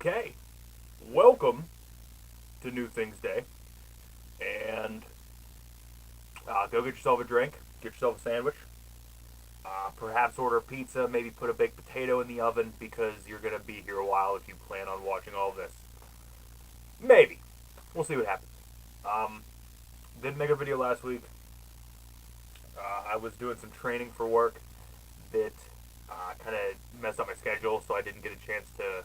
Okay, welcome to New Things Day, and go get yourself a drink, get yourself a sandwich, perhaps order a pizza, maybe put a baked potato in the oven because you're going to be here a while if you plan on watching all this. Maybe. We'll see what happens. Um, didn't make a video last week. I was doing some training for work that kind of messed up my schedule, so I didn't get a chance to.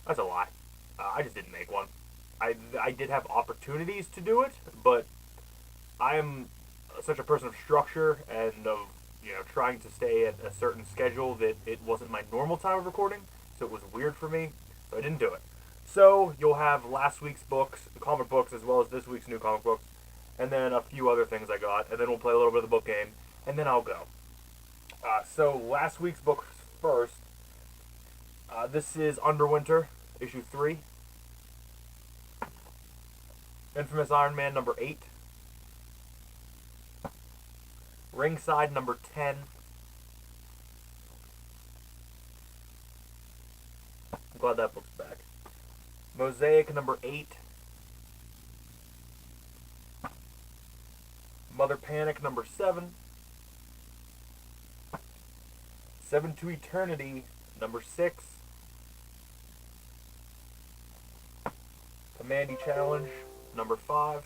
That's a lie. I just didn't make one. I did have opportunities to do it, but I am such a person of structure and of trying to stay at a certain schedule that it wasn't my normal time of recording, so it was weird for me, so I didn't do it. So you'll have last week's books, the comic books, as well as this week's new comic books, and then a few other things I got, and then we'll play a little bit of the book game, and then I'll go. So last week's book first. This is Underwinter, issue 3. Infamous Iron Man number 8. Ringside number 10. I'm glad that book's back. Mosaic number 8. Mother Panic number 7. Seven to Eternity number 6. Commandy Challenge number 5.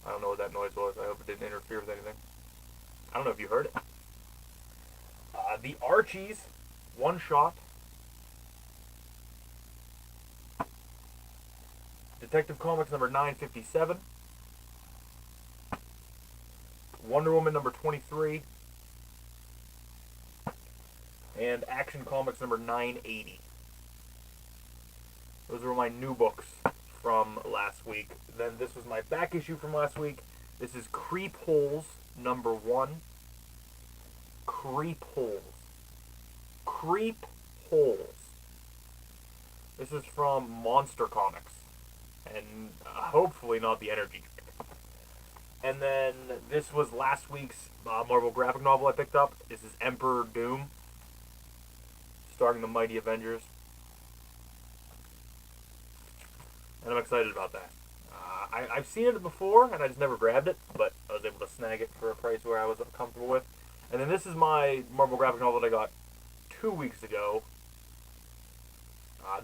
I don't know what that noise was. I hope it didn't interfere with anything. I don't know if you heard it. The Archies, one shot. Detective Comics number 957. Wonder Woman number 23. And Action Comics number 980. Those were my new books from last week. Then this was my back issue from last week. This is Creep Holes number 1. Creep Holes. Creep Holes. This is from Monster Comics. And hopefully not the energy drink. And then this was last week's Marvel graphic novel I picked up. This is Emperor Doom, starring the Mighty Avengers. And I'm excited about that. I've seen it before, and I just never grabbed it, but I was able to snag it for a price where I was comfortable with. And then this is my Marvel graphic novel that I got 2 weeks ago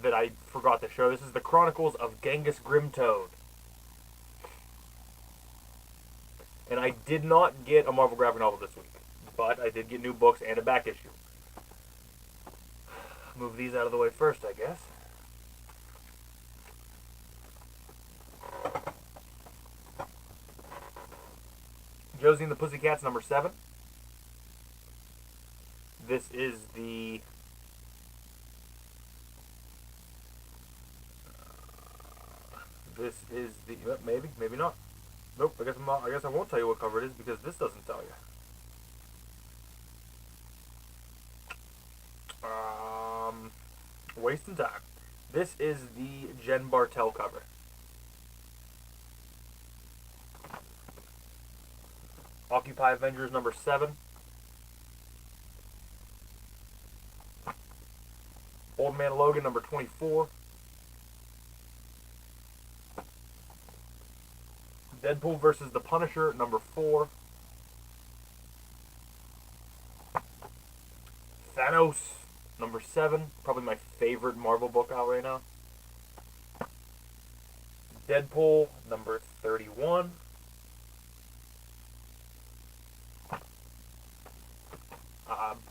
that I forgot to show. This is The Chronicles of Genghis Grimtoad. And I did not get a Marvel graphic novel this week, but I did get new books and a back issue. Move these out of the way first, I guess. Josie and the Pussycats number 7. This is the maybe not. Nope. I guess I won't tell you what cover it is because this doesn't tell you. Wasting time. This is the Jen Bartel cover. Occupy Avengers number 7. Old Man Logan number 24. Deadpool versus the Punisher number 4. Thanos number 7. Probably my favorite Marvel book out right now. Deadpool number 31.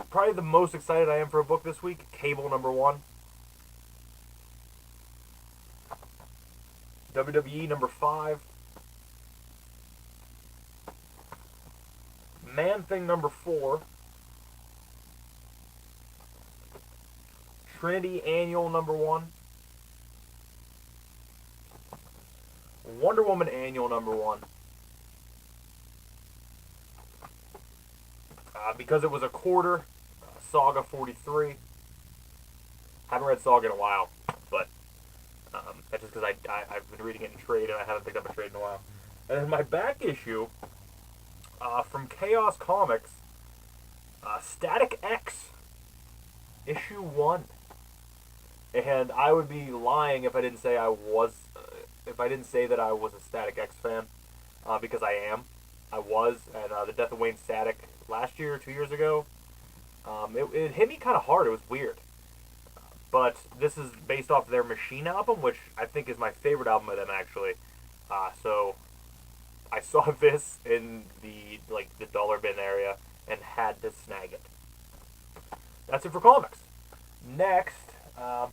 Probably the most excited I am for a book this week, Cable number 1. WWE number 5. Man-Thing number 4. Trinity Annual number 1. Wonder Woman Annual number 1. Because it was a quarter, Saga 43. Haven't read Saga in a while, but that's just because I've been reading it in trade and I haven't picked up a trade in a while. And then my back issue from Chaos Comics, Static X, issue 1. And I would be lying if I didn't say if I didn't say that I was a Static X fan, because I am. I was, and the death of Wayne Static last year, 2 years ago, it hit me kind of hard. It was weird. But this is based off their Machine album, which I think is my favorite album of them, actually. So I saw this in the dollar bin area and had to snag it. That's it for comics. Next,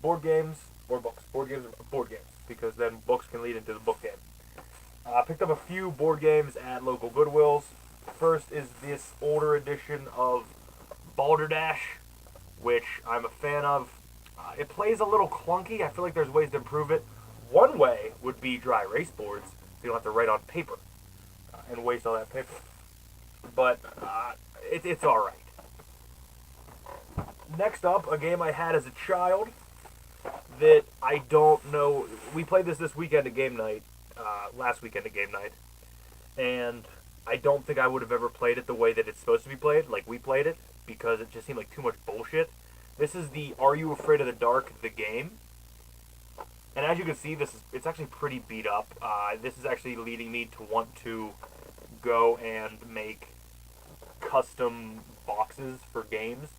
board games or books. Board games, because then books can lead into the book game. I picked up a few board games at local Goodwills. First is this older edition of Balderdash, which I'm a fan of. It plays a little clunky. I feel like there's ways to improve it. One way would be dry erase boards, so you don't have to write on paper and waste all that paper. But it's all right. Next up, a game I had as a child that I don't know. We played this weekend at game night, last weekend at game night, and I don't think I would have ever played it the way that it's supposed to be played, like we played it, because it just seemed like too much bullshit. This is the Are You Afraid of the Dark, the game. And as you can see, it's actually pretty beat up. This is actually leading me to want to go and make custom boxes for games,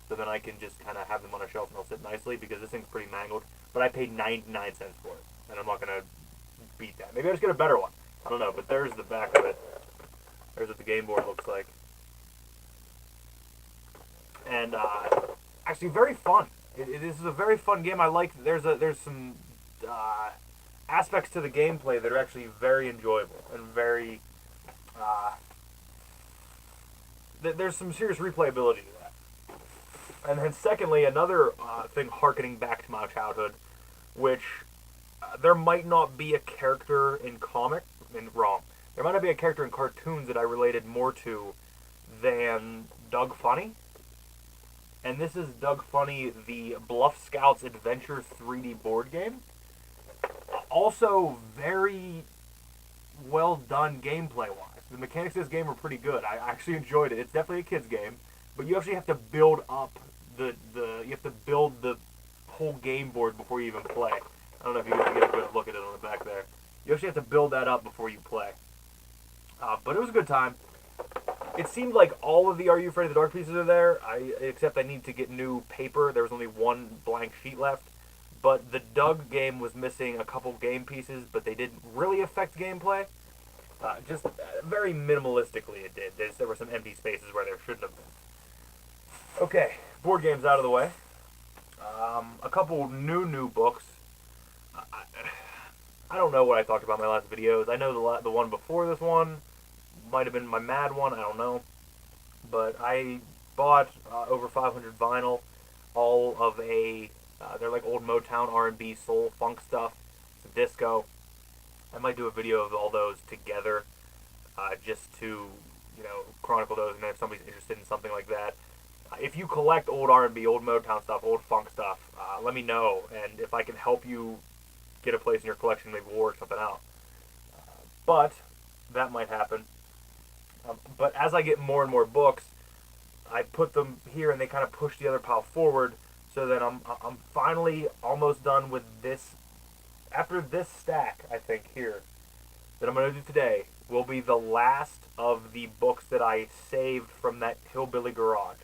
so then I can just kind of have them on a shelf and they'll sit nicely, because this thing's pretty mangled. But I paid 99 cents for it, and I'm not going to beat that. Maybe I'll just get a better one. I don't know, but there's the back of it. There's what the game board looks like. And actually very fun. This is a very fun game. I like. There's some aspects to the gameplay that are actually very enjoyable and very. There's some serious replayability to that. And then secondly, another thing harkening back to my childhood, which there might not be a character in comic. Wrong. There might not be a character in cartoons that I related more to than Doug Funny. And this is Doug Funny, the Bluff Scouts Adventure 3D board game. Also, very well done gameplay-wise. The mechanics of this game are pretty good. I actually enjoyed it. It's definitely a kid's game, but you actually have to build up you have to build the whole game board before you even play. I don't know if you can get a good look at it on the back there. You actually have to build that up before you play. But it was a good time. It seemed like all of the Are You Afraid of the Dark pieces are there, except I need to get new paper. There was only one blank sheet left. But the Doug game was missing a couple game pieces, but they didn't really affect gameplay. Just very minimalistically it did. There were some empty spaces where there shouldn't have been. Okay, board games out of the way. A couple new books. I don't know what I talked about in my last videos. I know the one before this one might have been my Mad one. I don't know. But I bought over 500 vinyl, all of they're like old Motown, R&B, soul, funk stuff, some disco. I might do a video of all those together, just to, chronicle those, and if somebody's interested in something like that. If you collect old R&B, old Motown stuff, old funk stuff, let me know, and if I can help you get a place in your collection, maybe we'll work something out. But that might happen. But as I get more and more books, I put them here, and they kind of push the other pile forward, so that I'm finally almost done with this. After this stack, I think, here, that I'm going to do today, will be the last of the books that I saved from that Hillbilly Garage.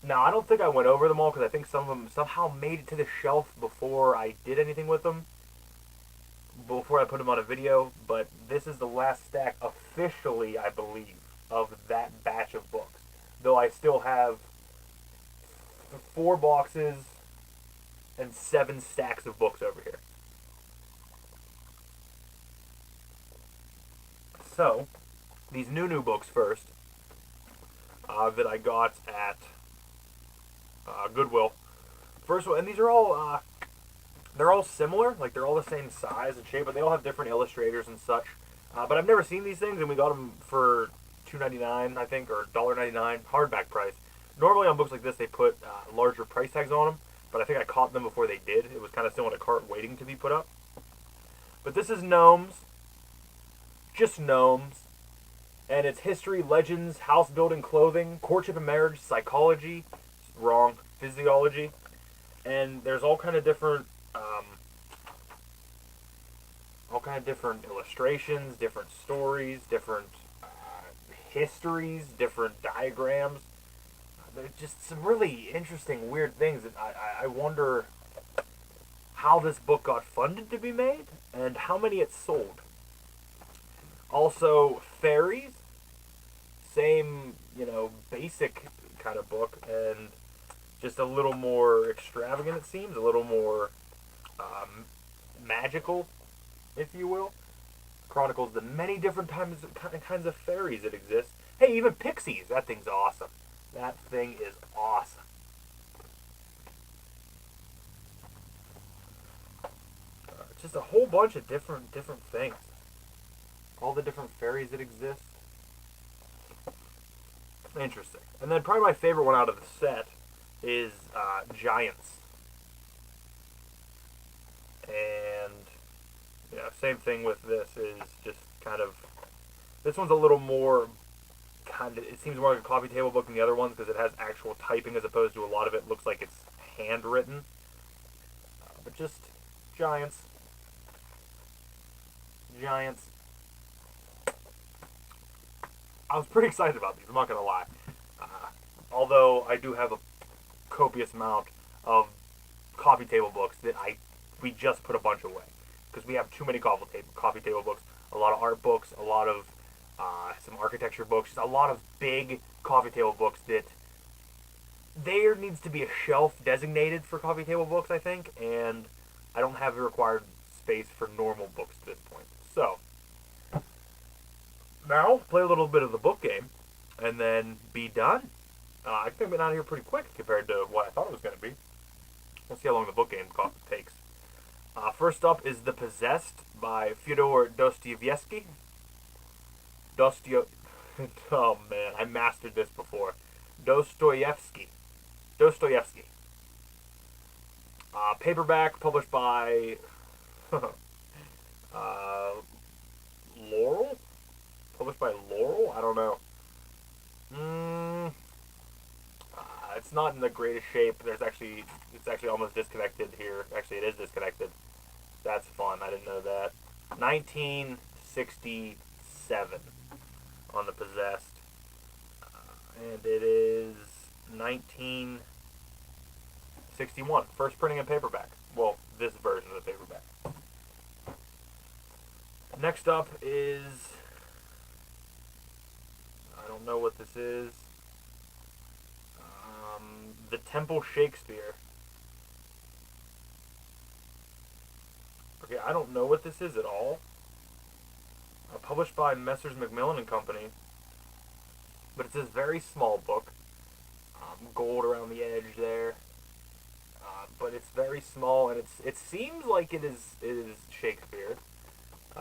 Now, I don't think I went over them all, because I think some of them somehow made it to the shelf before I did anything with them, before I put them on a video, but this is the last stack officially, I believe, of that batch of books. Though I still have 4 boxes and 7 stacks of books over here. So, these new books first, that I got at Goodwill. First one, and these are all, they're all similar, like they're all the same size and shape, but they all have different illustrators and such. But I've never seen these things, and we got them for $2.99, I think, or $1.99, hardback price. Normally on books like this, they put larger price tags on them, but I think I caught them before they did. It was kind of still in a cart waiting to be put up. But this is Gnomes, just Gnomes, and it's history, legends, house building, clothing, courtship and marriage, psychology, wrong, physiology, and there's all kind of different illustrations, different stories, different histories, different diagrams. There's just some really interesting, weird things that I wonder how this book got funded to be made and how many it sold. Also, fairies, same, basic kind of book, and just a little more extravagant, it seems, a little more magical, if you will. Chronicles the many different kinds of fairies that exist. Hey, even pixies. That thing's awesome. That thing is awesome. Just a whole bunch of different things. All the different fairies that exist. Interesting. And then probably my favorite one out of the set is Giants. And same thing with this, is just kind of, this one's a little more it seems more like a coffee table book than the other ones because it has actual typing as opposed to a lot of it looks like it's handwritten. But just Giants. Giants. I was pretty excited about these, I'm not going to lie. Although I do have a copious amount of coffee table books that we just put a bunch away. Because we have too many coffee table books, a lot of art books, a lot of some architecture books, just a lot of big coffee table books that there needs to be a shelf designated for coffee table books, I think, and I don't have the required space for normal books at this point. So, now, play a little bit of the book game, and then be done. I think I've been out of here pretty quick compared to what I thought it was going to be. We'll see how long the book game takes. First up is The Possessed by Fyodor Dostoevsky. Oh man, I mastered this before. Dostoevsky. Paperback, published by Laurel? Published by Laurel? I don't know. It's not in the greatest shape. It's actually almost disconnected here. Actually, it is disconnected. That's fun. I didn't know that. 1967 on The Possessed. And it is 1961. First printing in paperback. Well, this version of the paperback. Next up is, I don't know what this is. The Temple Shakespeare. Okay, I don't know what this is at all. Published by Messrs. Macmillan and Company. But it's this very small book. Gold around the edge there. But it's very small, and it seems like it is Shakespeare.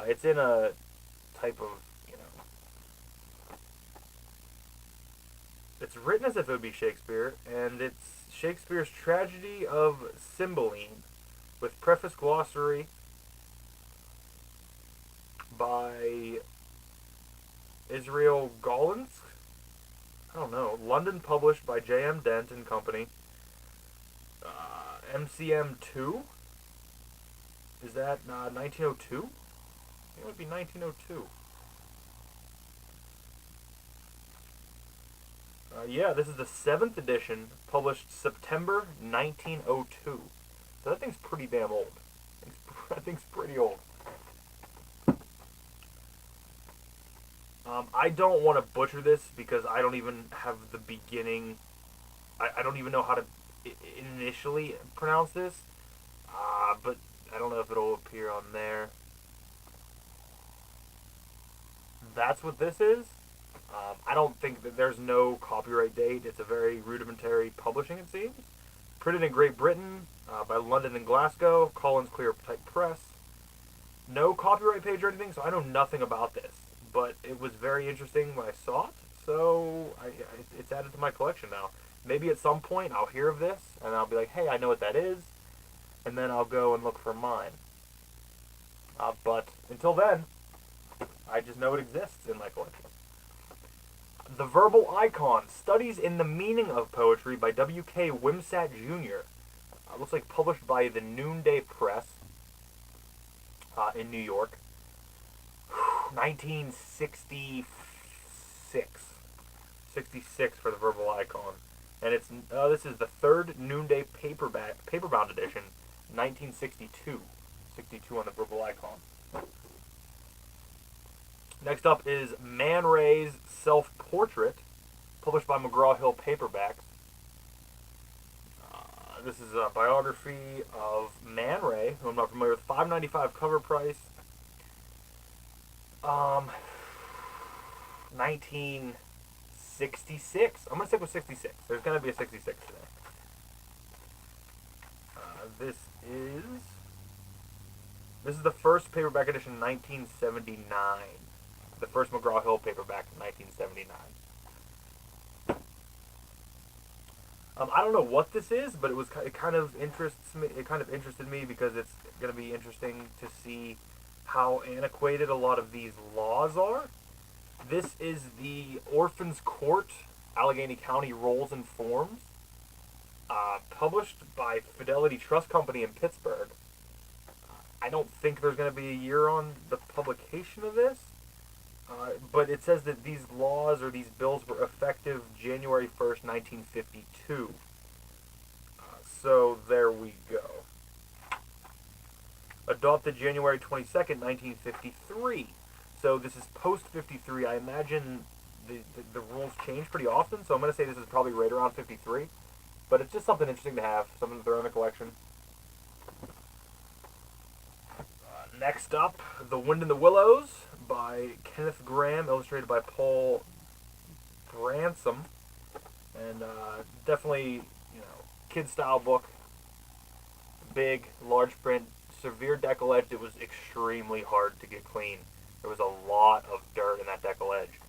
It's in a type of, it's written as if it would be Shakespeare, and it's Shakespeare's Tragedy of Cymbeline, with preface glossary by Israel Gollins. I don't know. London, published by J.M. Dent and Company. MCM2? Is that 1902? It would be 1902. Yeah, this is the 7th edition, published September 1902. So that thing's pretty damn old. That thing's pretty old. I don't want to butcher this because I don't even have the beginning. I don't even know how to initially pronounce this. But I don't know if it'll appear on there. That's what this is. I don't think that there's no copyright date. It's a very rudimentary publishing, it seems. Printed in Great Britain by London and Glasgow, Collins Clear Type Press. No copyright page or anything, so I know nothing about this. But it was very interesting when I saw it, so it's added to my collection now. Maybe at some point I'll hear of this, and I'll be like, hey, I know what that is, and then I'll go and look for mine. But until then, I just know it exists in my collection. The Verbal Icon, Studies in the Meaning of Poetry by W.K. Wimsatt Jr. Looks like published by the Noonday Press in New York. 1966. 66 for the Verbal Icon. And it's this is the third Noonday paperbound edition, 1962. 62 on the Verbal Icon. Next up is Man Ray's Self-Portrait, published by McGraw-Hill Paperbacks. This is a biography of Man Ray, who I'm not familiar with. $5.95 cover price. 1966. I'm gonna stick with 66. There's gonna be a 66 today. This is the first paperback edition, 1979. The first McGraw-Hill paperback, 1979. I don't know what this is, but it kind of interests me. It kind of interested me because it's going to be interesting to see how antiquated a lot of these laws are. This is the Orphans Court, Allegheny County Rolls and Forms, published by Fidelity Trust Company in Pittsburgh. I don't think there's going to be a year on the publication of this, but it says that these laws or these bills were effective January 1st, 1952. So there we go. Adopted January 22nd, 1953. So this is post 53. I imagine the rules change pretty often, so I'm going to say this is probably right around 53. But it's just something interesting to have, something to throw in the collection. Next up, The Wind in the Willows by Kenneth Grahame, illustrated by Paul Bransom. And definitely, kid-style book. Big, large print, severe deckle-edged. It was extremely hard to get clean. There was a lot of dirt in that deckle edge.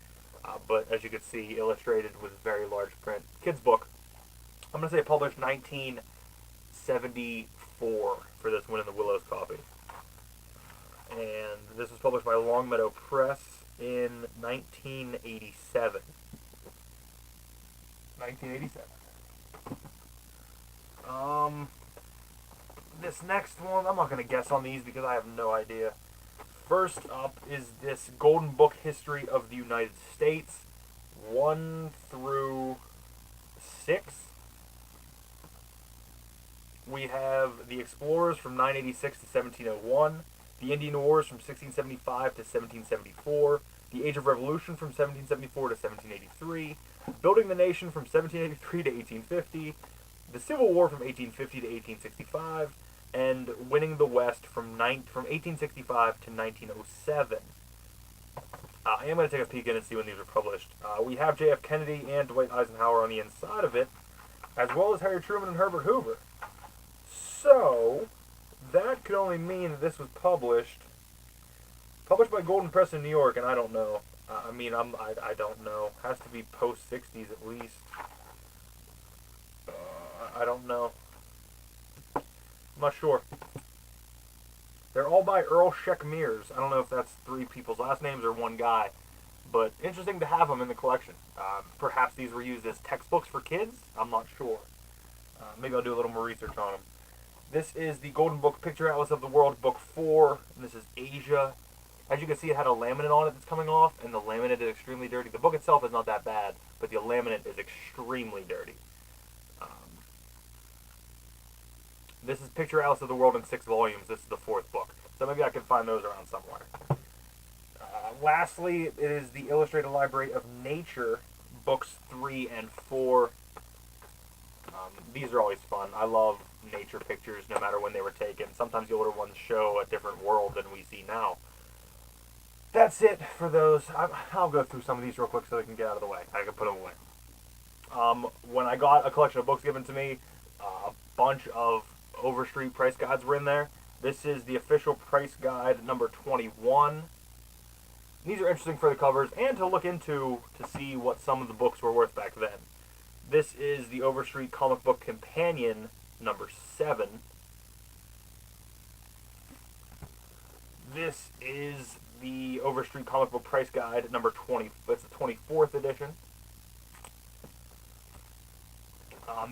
But as you can see, illustrated with very large print. Kids book. I'm going to say published 1974 for this Wind in the Willows copy. And this was published by Longmeadow Press in 1987. 1987. This next one, I'm not going to guess on these because I have no idea. First up is this Golden Book History of the United States, 1 through 6. We have the Explorers from 986 to 1701, the Indian Wars from 1675 to 1774, the Age of Revolution from 1774 to 1783, Building the Nation from 1783 to 1850, the Civil War from 1850 to 1865, and Winning the West from 1865 to 1907. I am going to take a peek in and see when these were published. We have J.F. Kennedy and Dwight Eisenhower on the inside of it, as well as Harry Truman and Herbert Hoover. So, that could only mean that this was published by Golden Press in New York, and I don't know. I don't know. Has to be post-60s at least. I don't know. I'm not sure. They're all by Earl Sheck Mears. I don't know if that's 3 people's last names or 1 guy, but interesting to have them in the collection. Perhaps these were used as textbooks for kids? I'm not sure. Maybe I'll do a little more research on them. This is the Golden Book Picture Atlas of the World, Book 4, and this is Asia. As you can see, it had a laminate on it that's coming off, and the laminate is extremely dirty. The book itself is not that bad, but the laminate is extremely dirty. This is Picture Atlas of the World in 6 volumes. This is the 4th book. So maybe I can find those around somewhere. Lastly, it is the Illustrated Library of Nature, Books 3 and 4. These are always fun. I love nature pictures, no matter when they were taken. Sometimes the older ones show a different world than we see now. That's it for those. I'll go through some of these real quick so they can get out of the way. I can put them away. When I got a collection of books given to me, a bunch of Overstreet price guides were in there. This is the official price guide number 21. These are interesting for the covers and to look into to see what some of the books were worth back then. This is the Overstreet Comic Book Companion number 7. This is the Overstreet Comic Book Price Guide number 20. That's the 24th edition.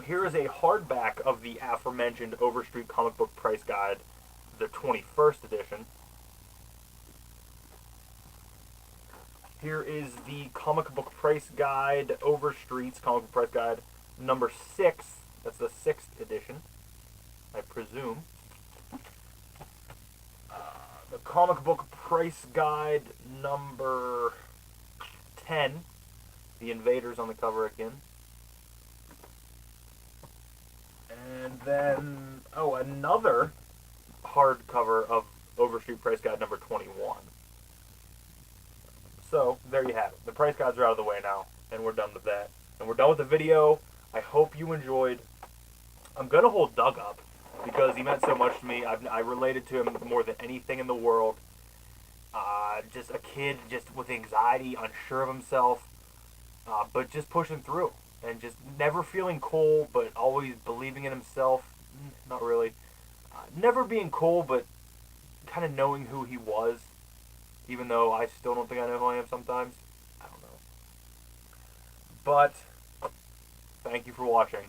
Here is a hardback of the aforementioned Overstreet Comic Book Price Guide, the 21st edition. Here is the Comic Book Price Guide, Overstreet's Comic Book Price Guide, number 6. That's the 6th edition, I presume. The Comic Book Price Guide, number 10. The Invaders on the cover again. And then, another hardcover of Overstreet Price Guide number 21. So, there you have it. The price guides are out of the way now, and we're done with that. And we're done with the video. I hope you enjoyed. I'm going to hold Doug up, because he meant so much to me. I related to him more than anything in the world. Just a kid just with anxiety, unsure of himself, but just pushing through. And just never feeling cool, but always believing in himself. Not really. Never being cool, but kind of knowing who he was. Even though I still don't think I know who I am sometimes. I don't know. But, thank you for watching.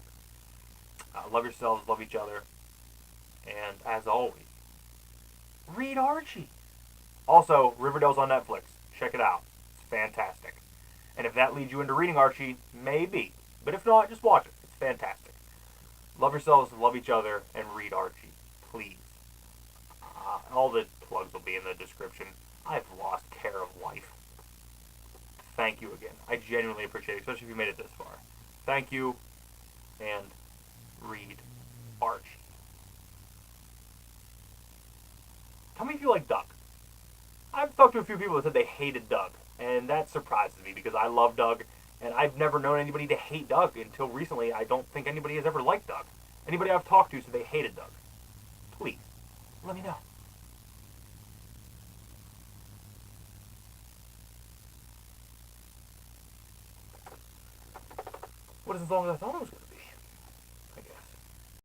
Love yourselves, love each other. And, as always, read Archie. Also, Riverdale's on Netflix. Check it out. It's fantastic. And if that leads you into reading Archie, maybe. But if not, just watch it. It's fantastic. Love yourselves, love each other, and read Archie. Please. All the plugs will be in the description. I've lost care of life. Thank you again. I genuinely appreciate it, especially if you made it this far. Thank you, and read Archie. Tell me if you like Doug. I've talked to a few people that said they hated Doug, and that surprises me because I love Doug, and I've never known anybody to hate Doug until recently. I don't think anybody has ever liked Doug. Anybody I've talked to said they hated Doug. Please, let me know. What is as long as I thought it was going to be?